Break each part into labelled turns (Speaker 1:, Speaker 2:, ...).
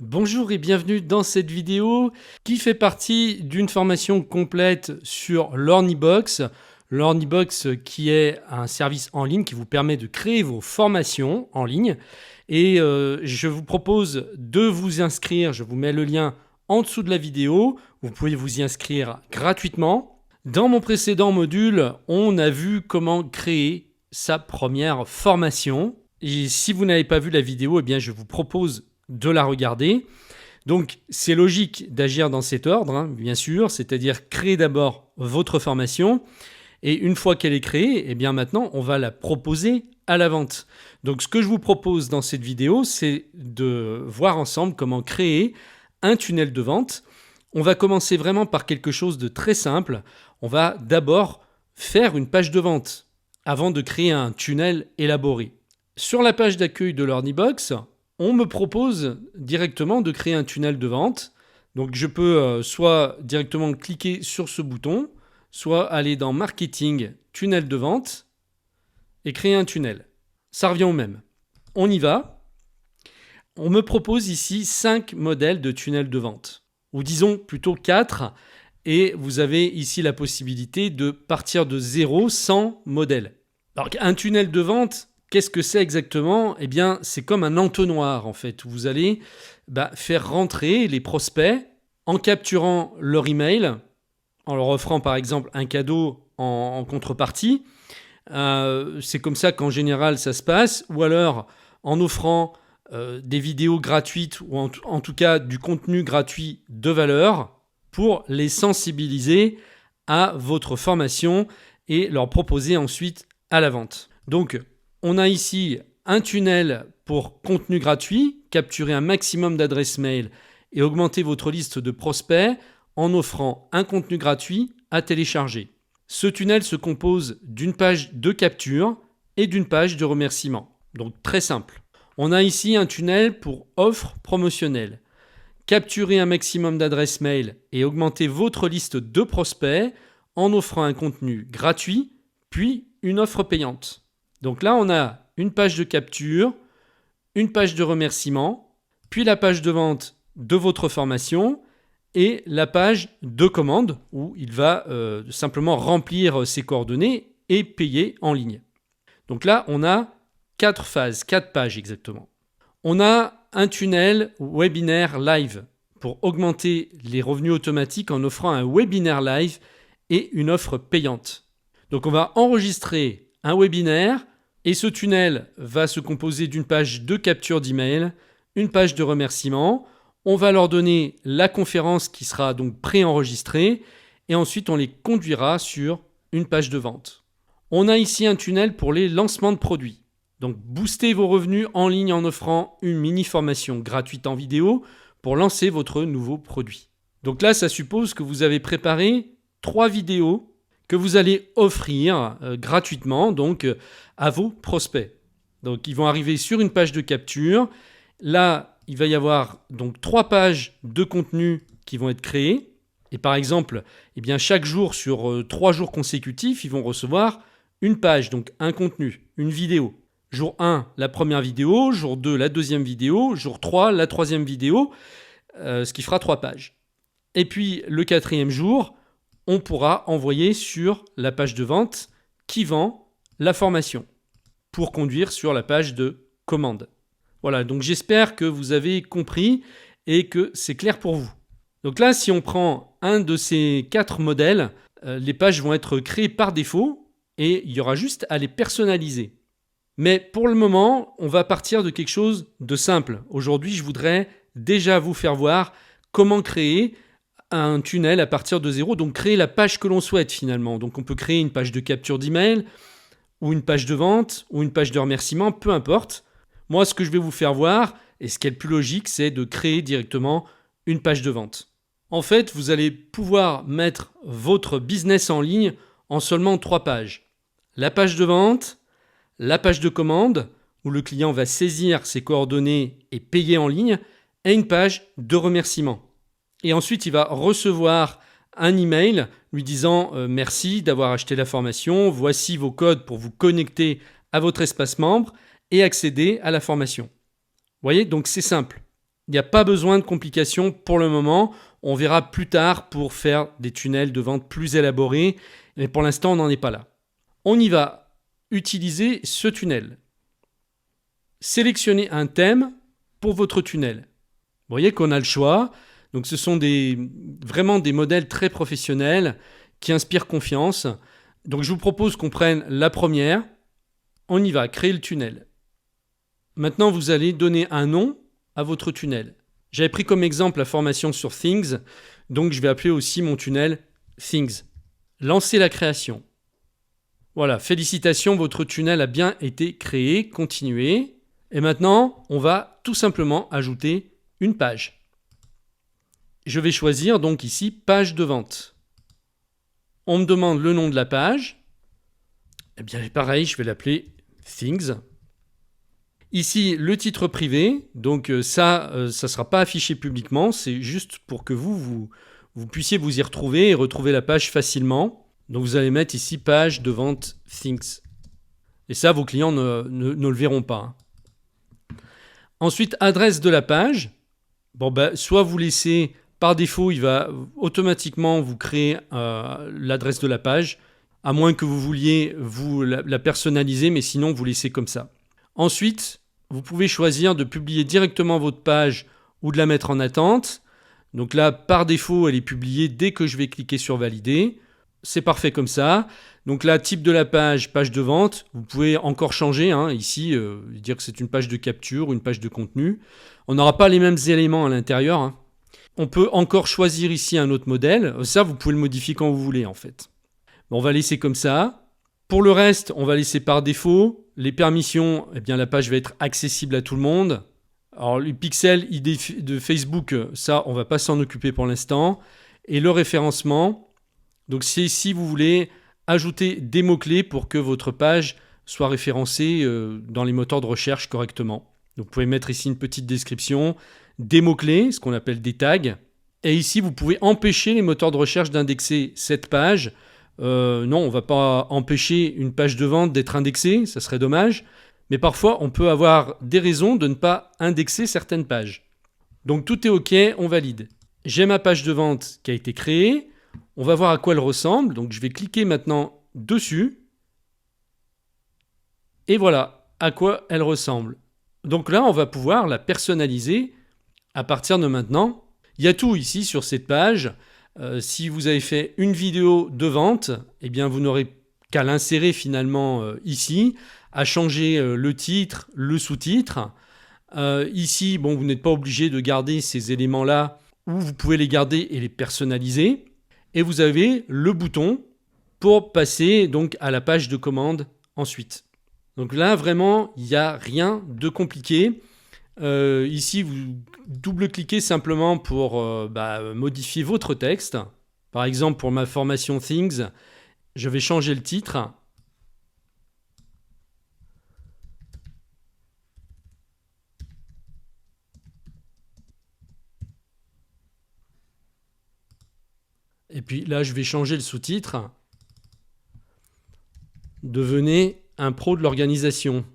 Speaker 1: Bonjour et bienvenue dans cette vidéo qui fait partie d'une formation complète sur l'Ornibox. L'Ornibox qui est un service en ligne qui vous permet de créer vos formations en ligne. Et je vous propose de vous inscrire, je vous mets le lien en dessous de la vidéo. Vous pouvez vous y inscrire gratuitement. Dans mon précédent module, on a vu comment créer sa première formation. Et si vous n'avez pas vu la vidéo, eh bien je vous propose de la regarder. Donc c'est logique d'agir dans cet ordre, bien sûr, c'est-à-dire créer d'abord votre formation et une fois qu'elle est créée, eh bien maintenant on va la proposer à la vente. Donc ce que je vous propose dans cette vidéo, c'est de voir ensemble comment créer un tunnel de vente. On va commencer vraiment par quelque chose de très simple. On va d'abord faire une page de vente avant de créer un tunnel élaboré. Sur la page d'accueil de l'Ornibox, on me propose directement de créer un tunnel de vente. Donc je peux soit directement cliquer sur ce bouton, soit aller dans Marketing, tunnel de vente et créer un tunnel. Ça revient au même. On y va. On me propose ici 5 modèles de tunnel de vente. Ou disons plutôt 4. Et vous avez ici la possibilité de partir de 0 sans modèle. Alors un tunnel de vente, qu'est-ce que c'est exactement ? Eh bien, c'est comme un entonnoir en fait. Où vous allez faire rentrer les prospects en capturant leur email, en leur offrant par exemple un cadeau en contrepartie. C'est comme ça qu'en général ça se passe. Ou alors en offrant des vidéos gratuites ou en tout cas du contenu gratuit de valeur pour les sensibiliser à votre formation et leur proposer ensuite à la vente. Donc, on a ici un tunnel pour contenu gratuit, capturer un maximum d'adresses mail et augmenter votre liste de prospects en offrant un contenu gratuit à télécharger. Ce tunnel se compose d'une page de capture et d'une page de remerciement. Donc très simple. On a ici un tunnel pour offre promotionnelle. Capturer un maximum d'adresses mail et augmenter votre liste de prospects en offrant un contenu gratuit, puis une offre payante. Donc là, on a une page de capture, une page de remerciement, puis la page de vente de votre formation et la page de commande où il va simplement remplir ses coordonnées et payer en ligne. Donc là, on a 4 phases, 4 pages exactement. On a un tunnel webinaire live pour augmenter les revenus automatiques en offrant un webinaire live et une offre payante. Donc on va enregistrer un webinaire et ce tunnel va se composer d'une page de capture d'email, une page de remerciement. On va leur donner la conférence qui sera donc préenregistrée et ensuite on les conduira sur une page de vente. On a ici un tunnel pour les lancements de produits. Donc boostez vos revenus en ligne en offrant une mini-formation gratuite en vidéo pour lancer votre nouveau produit. Donc là, ça suppose que vous avez préparé 3 vidéos que vous allez offrir gratuitement donc à vos prospects. Donc ils vont arriver sur une page de capture. Là, il va y avoir donc 3 pages de contenu qui vont être créées. Et par exemple, chaque jour sur 3 jours consécutifs, ils vont recevoir une page, donc un contenu, une vidéo. Jour 1, la première vidéo. Jour 2, la deuxième vidéo. Jour 3, la troisième vidéo, ce qui fera 3 pages. Et puis le 4e jour, on pourra envoyer sur la page de vente qui vend la formation pour conduire sur la page de commande. Voilà, donc j'espère que vous avez compris et que c'est clair pour vous. Donc là, si on prend un de ces 4 modèles, les pages vont être créées par défaut et il y aura juste à les personnaliser. Mais pour le moment, on va partir de quelque chose de simple. Aujourd'hui, je voudrais déjà vous faire voir comment créer un tunnel à partir de 0, donc créer la page que l'on souhaite finalement. Donc on peut créer une page de capture d'email, ou une page de vente, ou une page de remerciement, peu importe. Moi, ce que je vais vous faire voir, et ce qui est le plus logique, c'est de créer directement une page de vente. En fait, vous allez pouvoir mettre votre business en ligne en seulement 3 pages. La page de vente, la page de commande, où le client va saisir ses coordonnées et payer en ligne, et une page de remerciement. Et ensuite, il va recevoir un email lui disant merci d'avoir acheté la formation, voici vos codes pour vous connecter à votre espace membre et accéder à la formation. Vous voyez, donc c'est simple. Il n'y a pas besoin de complications pour le moment. On verra plus tard pour faire des tunnels de vente plus élaborés. Mais pour l'instant, on n'en est pas là. On y va utiliser ce tunnel. Sélectionnez un thème pour votre tunnel. Vous voyez qu'on a le choix. Donc ce sont vraiment des modèles très professionnels qui inspirent confiance. Donc je vous propose qu'on prenne la première. On y va, créer le tunnel. Maintenant, vous allez donner un nom à votre tunnel. J'avais pris comme exemple la formation sur Things, donc je vais appeler aussi mon tunnel Things. Lancez la création. Voilà, félicitations, votre tunnel a bien été créé. Continuez. Et maintenant, on va tout simplement ajouter une page. Je vais choisir donc ici page de vente. On me demande le nom de la page. Eh bien, pareil, je vais l'appeler Things. Ici, le titre privé. Donc ça ne sera pas affiché publiquement. C'est juste pour que vous puissiez vous y retrouver et retrouver la page facilement. Donc vous allez mettre ici page de vente Things. Et ça, vos clients ne le verront pas. Ensuite, adresse de la page. Soit vous laissez, par défaut, il va automatiquement vous créer l'adresse de la page, à moins que vous vouliez vous la personnaliser, mais sinon vous laissez comme ça. Ensuite, vous pouvez choisir de publier directement votre page ou de la mettre en attente. Donc là, par défaut, elle est publiée dès que je vais cliquer sur valider. C'est parfait comme ça. Donc là, type de la page, page de vente. Vous pouvez encore changer ici, dire que c'est une page de capture, une page de contenu. On n'aura pas les mêmes éléments à l'intérieur. On peut encore choisir ici un autre modèle. Ça, vous pouvez le modifier quand vous voulez en fait. On va laisser comme ça. Pour le reste, on va laisser par défaut. Les permissions, eh bien la page va être accessible à tout le monde. Alors les pixels ID de Facebook, ça, on ne va pas s'en occuper pour l'instant. Et le référencement, donc c'est si vous voulez ajouter des mots-clés pour que votre page soit référencée dans les moteurs de recherche correctement. Donc vous pouvez mettre ici une petite description, des mots-clés, ce qu'on appelle des tags. Et ici, vous pouvez empêcher les moteurs de recherche d'indexer cette page. Non, on ne va pas empêcher une page de vente d'être indexée, ça serait dommage. Mais parfois, on peut avoir des raisons de ne pas indexer certaines pages. Donc tout est OK, on valide. J'ai ma page de vente qui a été créée. On va voir à quoi elle ressemble. Donc je vais cliquer maintenant dessus. Et voilà à quoi elle ressemble. Donc là, on va pouvoir la personnaliser à partir de maintenant. Il y a tout ici sur cette page. Si vous avez fait une vidéo de vente, eh bien vous n'aurez qu'à l'insérer finalement ici, à changer le titre, le sous-titre. Ici, vous n'êtes pas obligé de garder ces éléments-là, ou vous pouvez les garder et les personnaliser. Et vous avez le bouton pour passer donc à la page de commande ensuite. Donc là, vraiment, il n'y a rien de compliqué. Ici, vous double-cliquez simplement pour modifier votre texte. Par exemple, pour ma formation Things, je vais changer le titre. Et puis là, je vais changer le sous-titre. Devenez un pro de l'organisation.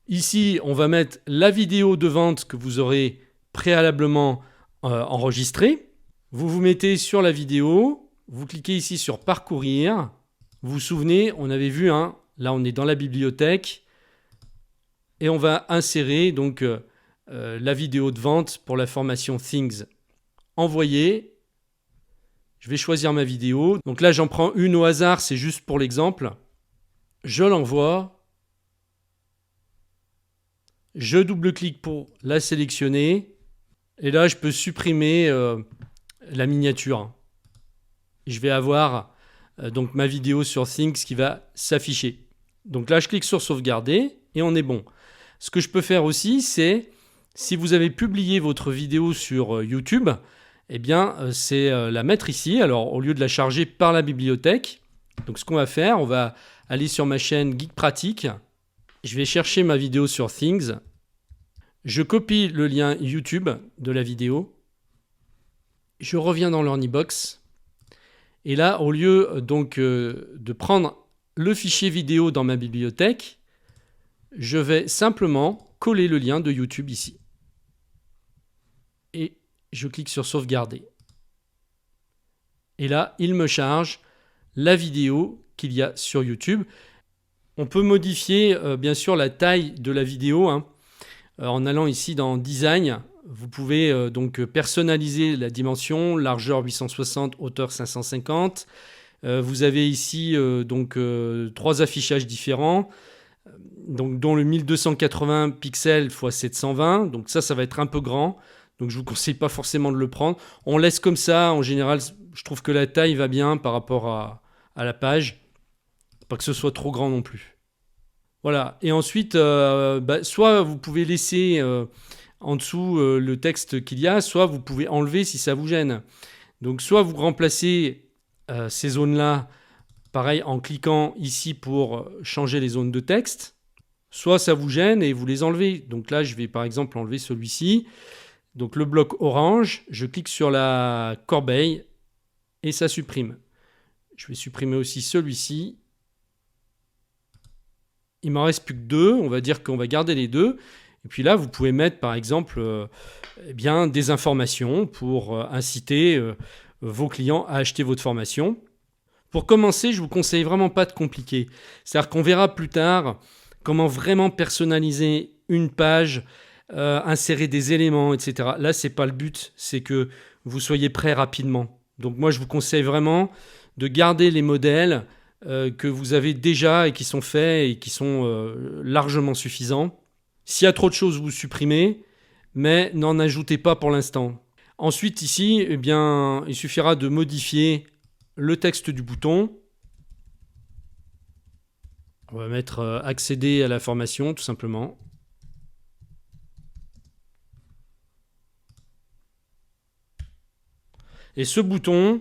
Speaker 1: Ici, on va mettre la vidéo de vente que vous aurez préalablement enregistrée. Vous vous mettez sur la vidéo, vous cliquez ici sur parcourir. Vous vous souvenez, on avait vu, là on est dans la bibliothèque et on va insérer donc la vidéo de vente pour la formation Things. Envoyer. Je vais choisir ma vidéo. Donc là, j'en prends une au hasard, c'est juste pour l'exemple. Je l'envoie. Je double-clique pour la sélectionner. Et là, je peux supprimer la miniature. Je vais avoir donc ma vidéo sur Things qui va s'afficher. Donc là, je clique sur sauvegarder et on est bon. Ce que je peux faire aussi, c'est si vous avez publié votre vidéo sur YouTube, eh bien, c'est la mettre ici. Alors, au lieu de la charger par la bibliothèque, donc ce qu'on va faire, on va aller sur ma chaîne Geek Pratique. Je vais chercher ma vidéo sur Things. Je copie le lien YouTube de la vidéo. Je reviens dans l'Ornibox. Et là, au lieu donc de prendre le fichier vidéo dans ma bibliothèque, je vais simplement coller le lien de YouTube ici. Et je clique sur sauvegarder. Et là, il me charge la vidéo qu'il y a sur YouTube. On peut modifier bien sûr la taille de la vidéo en allant ici dans Design. Vous pouvez donc personnaliser la dimension, largeur 860, hauteur 550. Vous avez ici donc 3 affichages différents, donc dont le 1280 pixels x 720. Donc ça va être un peu grand. Donc je ne vous conseille pas forcément de le prendre. On laisse comme ça. En général, je trouve que la taille va bien par rapport à la page. Pas que ce soit trop grand non plus. Voilà. Et ensuite, soit vous pouvez laisser en dessous le texte qu'il y a, soit vous pouvez enlever si ça vous gêne. Donc soit vous remplacez ces zones-là, pareil, en cliquant ici pour changer les zones de texte. Soit ça vous gêne et vous les enlevez. Donc là, je vais par exemple enlever celui-ci. Donc le bloc orange, je clique sur la corbeille et ça supprime. Je vais supprimer aussi celui-ci. Il m'en reste plus que 2. On va dire qu'on va garder les 2. Et puis là, vous pouvez mettre par exemple des informations pour inciter vos clients à acheter votre formation. Pour commencer, je ne vous conseille vraiment pas de compliquer. C'est-à-dire qu'on verra plus tard comment vraiment personnaliser une page, insérer des éléments, etc. Là, ce n'est pas le but, c'est que vous soyez prêt rapidement. Donc moi, je vous conseille vraiment de garder les modèles que vous avez déjà et qui sont faits et qui sont largement suffisants. S'il y a trop de choses, vous supprimez, mais n'en ajoutez pas pour l'instant. Ensuite, ici, il suffira de modifier le texte du bouton. On va mettre accéder à la formation, tout simplement. Et ce bouton,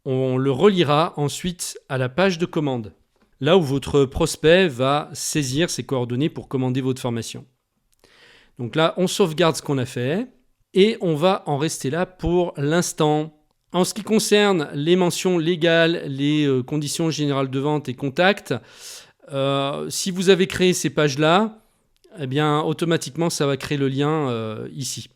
Speaker 1: on le reliera ensuite à la page de commande, là où votre prospect va saisir ses coordonnées pour commander votre formation. Donc là, on sauvegarde ce qu'on a fait et on va en rester là pour l'instant. En ce qui concerne les mentions légales, les conditions générales de vente et contacts, si vous avez créé ces pages-là, automatiquement, ça va créer le lien ici.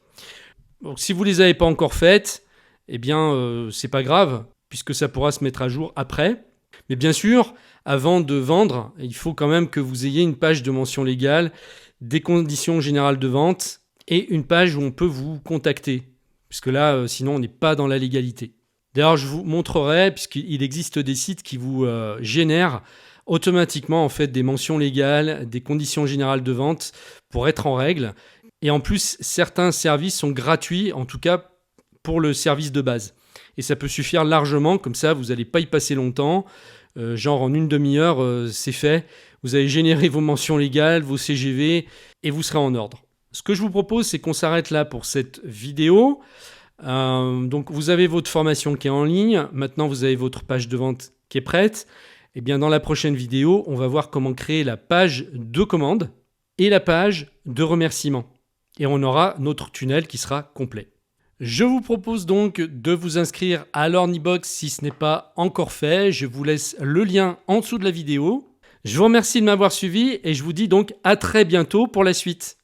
Speaker 1: Donc, si vous ne les avez pas encore faites, c'est pas grave, puisque ça pourra se mettre à jour après. Mais bien sûr, avant de vendre, il faut quand même que vous ayez une page de mention légale, des conditions générales de vente et une page où on peut vous contacter. Puisque là, sinon, on n'est pas dans la légalité. D'ailleurs, je vous montrerai, puisqu'il existe des sites qui vous génèrent automatiquement en fait, des mentions légales, des conditions générales de vente pour être en règle. Et en plus, certains services sont gratuits, en tout cas pour le service de base. Et ça peut suffire largement, comme ça, vous n'allez pas y passer longtemps. Genre en une demi-heure, c'est fait. Vous allez générer vos mentions légales, vos CGV, et vous serez en ordre. Ce que je vous propose, c'est qu'on s'arrête là pour cette vidéo. Donc vous avez votre formation qui est en ligne. Maintenant, vous avez votre page de vente qui est prête. Et bien dans la prochaine vidéo, on va voir comment créer la page de commande et la page de remerciement. Et on aura notre tunnel qui sera complet. Je vous propose donc de vous inscrire à l'Ornibox si ce n'est pas encore fait. Je vous laisse le lien en dessous de la vidéo. Je vous remercie de m'avoir suivi et je vous dis donc à très bientôt pour la suite.